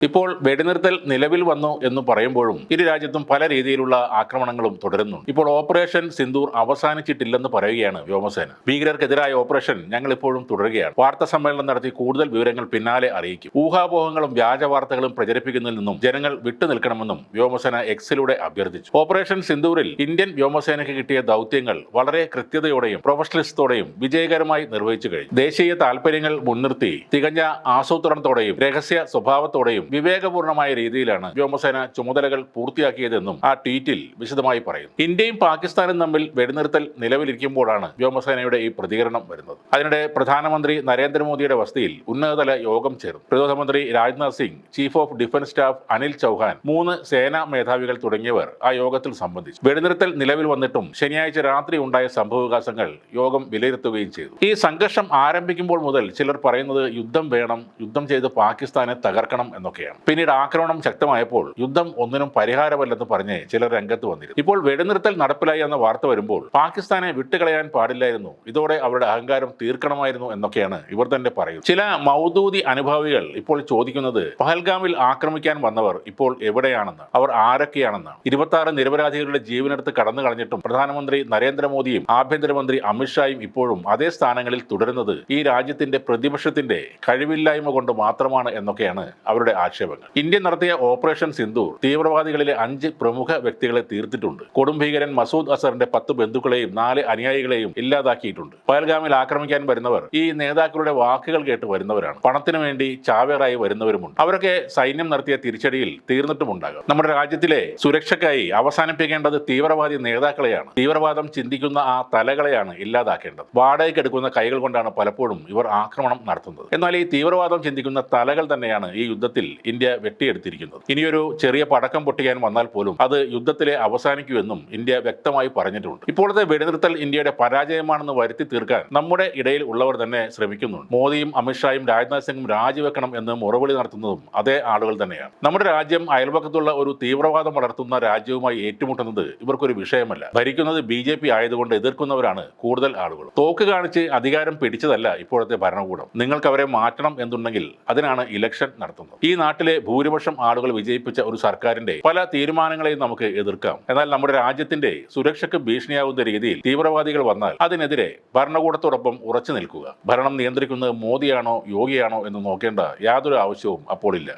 ഇപ്പോൾ വെടിനിർത്തൽ നിലവിൽ വന്നു എന്ന് പറയുമ്പോഴും ഇരു രാജ്യത്തും പല രീതിയിലുള്ള ആക്രമണങ്ങളും തുടരുന്നുണ്ട്. ഇപ്പോൾ ഓപ്പറേഷൻ സിന്ദൂർ അവസാനിച്ചിട്ടില്ലെന്ന് പറയുകയാണ് വ്യോമസേന. ഭീകരർക്കെതിരായ ഓപ്പറേഷൻ ഞങ്ങൾ ഇപ്പോഴും തുടരുകയാണ്. വാർത്താ സമ്മേളനം നടത്തി കൂടുതൽ വിവരങ്ങൾ പിന്നാലെ അറിയിക്കും. ഊഹാപോഹങ്ങളും വ്യാജ വാർത്തകളും പ്രചരിപ്പിക്കുന്നതിൽ നിന്നും ജനങ്ങൾ വിട്ടുനിൽക്കണമെന്നും വ്യോമസേന എക്സിലൂടെ അഭ്യർത്ഥിച്ചു. ഓപ്പറേഷൻ സിന്ദൂരിൽ ഇന്ത്യൻ വ്യോമസേനയ്ക്ക് കിട്ടിയ ദൗത്യങ്ങൾ വളരെ കൃത്യതയോടെയും പ്രൊഫഷണലിസത്തോടെയും വിജയകരമായി നിർവഹിച്ചു കഴിഞ്ഞു. ദേശീയ താൽപര്യങ്ങൾ മുൻനിർത്തി തികഞ്ഞ ആസൂത്രണത്തോടെയും രഹസ്യ സ്വഭാവത്തോടെയും വിവേകപൂർണമായ രീതിയിലാണ് വ്യോമസേന ചുമതലകൾ പൂർത്തിയാക്കിയതെന്നും ആ ട്വീറ്റിൽ വിശദമായി പറയുന്നു. ഇന്ത്യയും പാകിസ്ഥാനും തമ്മിൽ വെടിനിർത്തൽ നിലവിലിരിക്കുമ്പോഴാണ് വ്യോമസേനയുടെ ഈ പ്രതികരണം വരുന്നത്. അതിനിടെ പ്രധാനമന്ത്രി നരേന്ദ്രമോദിയുടെ വസതിയിൽ ഉന്നതതല യോഗം ചേർന്നു. പ്രതിരോധ മന്ത്രി Rajnath Singh, chief of defence staff Anil Chauhan, 3 സേനാ മേധാവികൾ തുടങ്ങിയവർ ആ യോഗത്തിൽ സംബന്ധിച്ചു. വെടിനിർത്തൽ നിലവിൽ വന്നിട്ടും ശനിയാഴ്ച രാത്രി ഉണ്ടായ സംഭവവികാസങ്ങൾ യോഗം വിലയിരുത്തുകയും ചെയ്തു. ഈ സംഘർഷം ആരംഭിക്കുമ്പോൾ മുതൽ ചിലർ പറയുന്നത് യുദ്ധം വേണം, യുദ്ധം ചെയ്ത് പാകിസ്ഥാനെ തകർക്കണം എന്നൊക്കെയാണ്. പിന്നീട് ആക്രമണം ശക്തമായപ്പോൾ യുദ്ധം ഒന്നിനും പരിഹാരമല്ലെന്ന് പറഞ്ഞ് ചിലർ രംഗത്ത് വന്നിരുന്നു. ഇപ്പോൾ വെടിനിർത്തൽ നടപ്പിലായി എന്ന വാർത്ത വരുമ്പോൾ പാകിസ്ഥാനെ വിട്ടുകളയാൻ പാടില്ലായിരുന്നു, ഇതോടെ അവരുടെ അഹങ്കാരം തീർക്കണമായിരുന്നു എന്നൊക്കെയാണ് ഇവർ തന്നെ പറയുന്നത്. ചില മൗദൂദി അനുഭാവികൾ ഇപ്പോൾ ചോദിക്കുന്നത് പഹൽഗാമിൽ ആക്രമിക്കാൻ വന്നവർ ഇപ്പോൾ എവിടെയാണെന്ന്, അവർ ആരൊക്കെയാണെന്നാണ്. 26 നിരപരാധികളുടെ ജീവനെടുത്ത് കടന്നു കളഞ്ഞിട്ടും പ്രധാനമന്ത്രി നരേന്ദ്രമോദിയും ആഭ്യന്തരമന്ത്രി അമിത്ഷായും ഇപ്പോഴും അതേ സ്ഥാനങ്ങളിൽ തുടരുന്നത് ഈ രാജ്യത്തിന്റെ പ്രതിപക്ഷത്തിന്റെ കഴിവില്ലായ്മ കൊണ്ട് മാത്രമാണ് എന്നൊക്കെയാണ് അവരുടെ ആക്ഷേപങ്ങൾ. ഇന്ത്യ നടത്തിയ ഓപ്പറേഷൻ സിന്ദൂർ തീവ്രവാദികളിലെ 5 പ്രമുഖ വ്യക്തികളെ തീർത്തിട്ടുണ്ട്. കൊടും ഭീകരൻ മസൂദ് അസറിന്റെ 10 ബന്ധുക്കളെയും 4 അനുയായികളെയും ഇല്ലാതാക്കിയിട്ടുണ്ട്. പഹൽഗാമിൽ ആക്രമിക്കാൻ വരുന്നവർ ഈ നേതാക്കളുടെ വാക്കുകൾ കേട്ട് വരുന്നവരാണ്. പണത്തിനു വേണ്ടി ചാവേറായി വരുന്നവരുമുണ്ട്. അവരൊക്കെ സൈന്യം നടത്തിയ തിരിച്ചടിയിൽ തീർന്നിട്ടുമുണ്ടാകും. നമ്മുടെ രാജ്യത്തിലെ സുരക്ഷയ്ക്കായി അവസാനിപ്പിക്കേണ്ടത് തീവ്രവാദി നേതാക്കളെയാണ്. തീവ്രവാദം ചിന്തിക്കുന്ന ആ തലകളെയാണ് ഇല്ലാതാക്കേണ്ടത്. വാടകയ്ക്കെടുക്കുന്ന കൈകൾ കൊണ്ടാണ് പലപ്പോഴും ഇവർ ആക്രമണം നടത്തുന്നത്. എന്നാൽ ഈ തീവ്രവാദം ചിന്തിക്കുന്ന തലകൾ തന്നെയാണ് ഈ യുദ്ധത്തിൽ ഇന്ത്യ വെട്ടിയെടുത്തിരിക്കുന്നത്. ഇനിയൊരു ചെറിയ പടക്കം പൊട്ടിക്കാൻ വന്നാൽ പോലും അത് യുദ്ധത്തിലെ അവസാനിക്കുമെന്നും ഇന്ത്യ വ്യക്തമായി പറഞ്ഞിട്ടുണ്ട്. ഇപ്പോഴത്തെ വെടിനിർത്തൽ ഇന്ത്യയുടെ പരാജയമാണെന്ന് വരുത്തി തീർക്കാൻ നമ്മുടെ ഇടയിൽ ഉള്ളവർ തന്നെ ശ്രമിക്കുന്നുണ്ട്. മോദിയും അമിത്ഷായും രാജ്നാഥ് സിംഗും രാജിവെക്കണം എന്ന് മുറവിളി നടത്തുന്നതും അതേ ആളുകൾ തന്നെയാണ്. നമ്മുടെ രാജ്യം അയൽപക്കത്തുള്ള ഒരു തീവ്രവാദം വളർത്തുന്ന രാജ്യവുമായി ഏറ്റുമുട്ടുന്നത് ഇവർക്കൊരു വിഷയമല്ല. ഭരിക്കുന്നത് BJP ആയതുകൊണ്ട് എതിർക്കുന്നവരാണ് കൂടുതൽ ആളുകൾ. തോക്ക് കാണിച്ച് അധികാരം പിടിച്ചതല്ല ഇപ്പോഴത്തെ ഭരണകൂടം. നിങ്ങൾക്ക് അവരെ മാറ്റണം എന്നുണ്ടെങ്കിൽ അതിനാണ് ഇലക്ഷൻ നടത്തുന്നത്. ഈ നാട്ടിലെ ഭൂരിപക്ഷം ആളുകൾ വിജയിപ്പിച്ച ഒരു സർക്കാരിന്റെ പല തീരുമാനങ്ങളെയും നമുക്ക് എതിർക്കാം. എന്നാൽ നമ്മുടെ രാജ്യത്തിന്റെ സുരക്ഷയ്ക്ക് ഭീഷണിയാവുന്ന രീതിയിൽ തീവ്രവാദികൾ വന്നാൽ അതിനെതിരെ ഭരണകൂടത്തോടൊപ്പം ഉറച്ചു നിൽക്കുക. ഭരണം നിയന്ത്രിക്കുന്നത് മോദിയാണോ യോഗിയാണോ എന്ന് നോക്കേണ്ട യാതൊരു ആവശ്യവും അപ്പോൾ ഇല്ല.